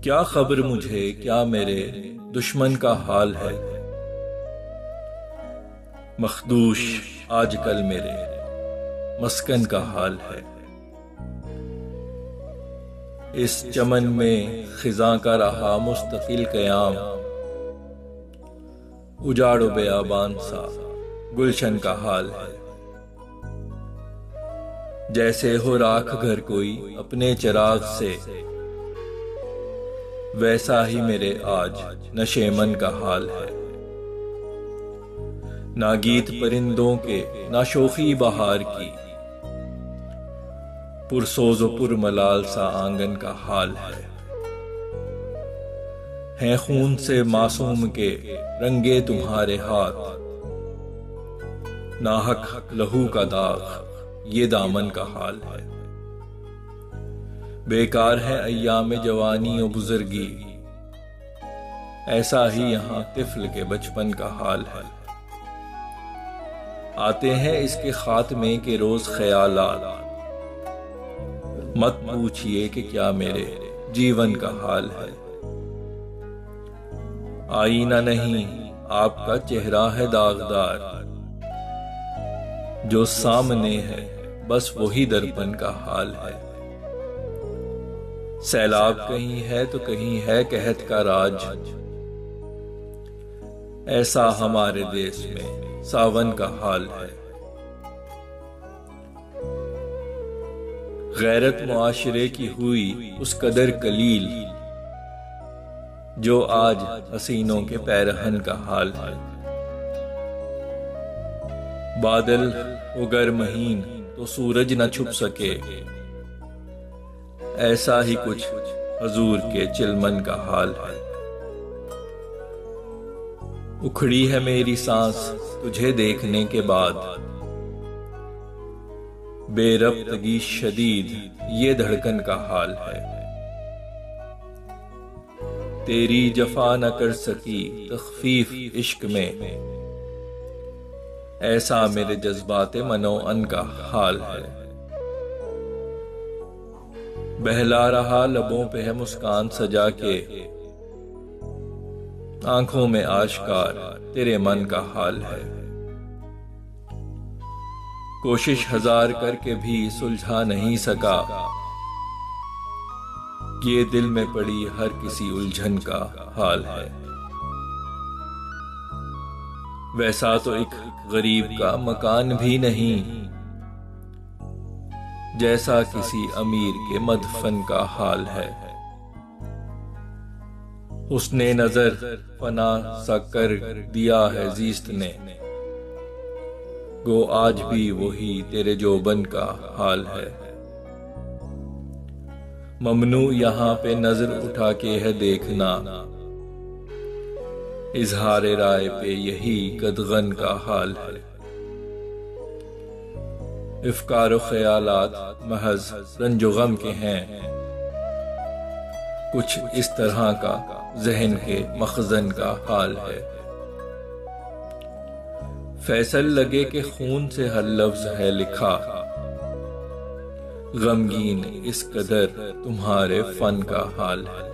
क्या खबर मुझे क्या मेरे दुश्मन का हाल है। मखदूश आजकल मेरे मस्कन का हाल है। इस चमन में खिज़ां का रहा मुस्तकिल क़याम, उजाड़ो बेआबान सा गुलशन का हाल है। जैसे हो राख घर कोई अपने चिराग से, वैसा ही मेरे आज नशेमन का हाल है। ना गीत परिंदों के ना शोखी बहार की, पुरसोज़ो पुरमलाल सा आंगन का हाल है। हैं खून से मासूम के रंगे तुम्हारे हाथ, नाहक लहू का दाग ये दामन का हाल है। बेकार है अय्याम जवानी और बुजुर्गी, ऐसा ही यहाँ तिफ्ल के बचपन का हाल है। आते हैं इसके खात्मे के रोज ख्यालात, मत पूछिए कि क्या मेरे जीवन का हाल है। आईना नहीं आपका चेहरा है दागदार, जो सामने है बस वही दर्पण का हाल है। सैलाब कहीं है तो कहीं है कहत का राज, ऐसा हमारे देश में सावन का हाल है। गैरत मुआशरे की हुई उस कदर कलील, जो आज हसीनों के पैरहन का हाल है। बादल उगर महीन तो सूरज न छुप सके, ऐसा ही कुछ हजूर के चिलमन का हाल है। उखड़ी है मेरी सांस तुझे देखने के बाद, बेरब्तगी शदीद ये धड़कन का हाल है। तेरी जफा न कर सकी तखफीफ इश्क में, ऐसा मेरे जज्बाते मनोअन का हाल है। बहला रहा लबों पे है मुस्कान सजा के, आंखों में आश्कार तेरे मन का हाल है। कोशिश हजार करके भी सुलझा नहीं सका, ये दिल में पड़ी हर किसी उलझन का हाल है। वैसा तो एक गरीब का मकान भी नहीं, जैसा किसी अमीर के मदफन का हाल है। उसने नजर फना सा कर दिया है जीस्त ने, गो आज भी वही तेरे जोबन का हाल है। ममनू यहाँ पे नजर उठा के है देखना, इजहारे राय पे यही कदगन का हाल है। इफ्कार ख्यालात महज रंजो गम के हैं, कुछ इस तरह का जहन के मखजन का हाल है। फैसल लगे कि खून से हर लफ्ज है लिखा, गमगीन इस कदर तुम्हारे फन का हाल है।